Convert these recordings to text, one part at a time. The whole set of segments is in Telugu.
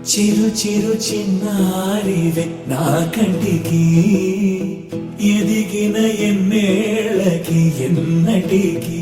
చిరు చిరు చిన్నారివే నా కంటికి ఎదిగిన ఎన్నేళ్ళకి ఎన్నటికి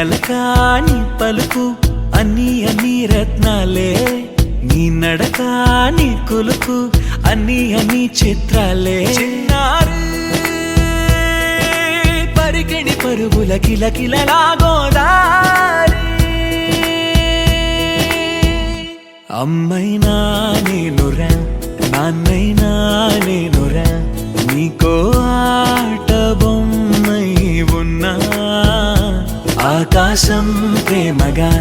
అలకాని పలుకు అన్ని అన్ని రత్నాలే నీ నడక నీ కులుకు అన్ని అన్ని చిత్రాలే చిన్నారు పరికిణి పరుగుల కిలకిలలా గోదారి అమ్మైనా నేనురా నాన్నైనా నేనురా నీకో ఆట బొమ్మై ఉన్నా ఆకాశం ప్రేమగా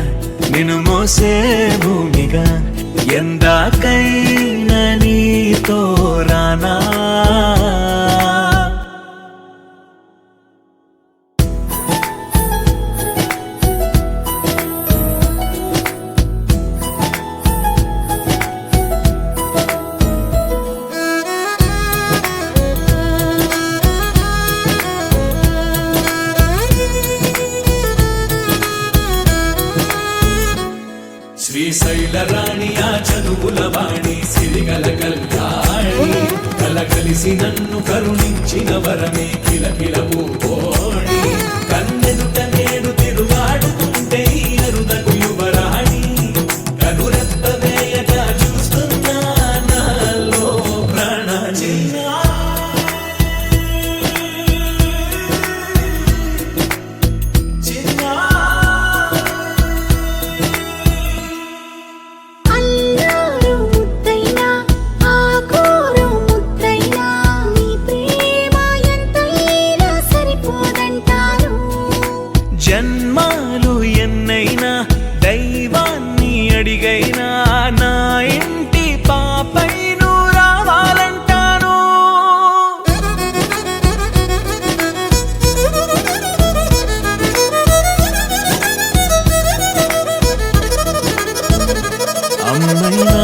నిన్ను మోసే భూమిగా ఎందాకైనా నీతో రానా శ్రీశైల రాణి ఆ చదువుల వాణి సిరిగల కల్యాణి కలకలిసి నన్ను కరుణించిన వరమే కిలకిల పూకోణి కన్నెదుట నేడు తిరుగాడుతుంటే అరుదకు యువరాణి కనురెప్ప వేయక చూస్తున్నా నాలో ప్రాణ జన్మాలు ఎన్నైనా దైవాన్ని అడిగైనా నా ఇంటి పాపై నువ్వు రావాలంటాను అమ్మైనా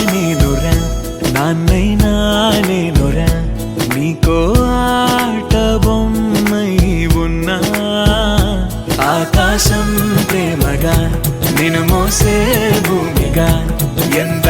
నేనురా నాన్నైనా నేనురా నీకో ఆట బొమ్మై ఉన్నా ఆకాశం ప్రేమగా నిన్ను మోసే భూమిగా ఎంత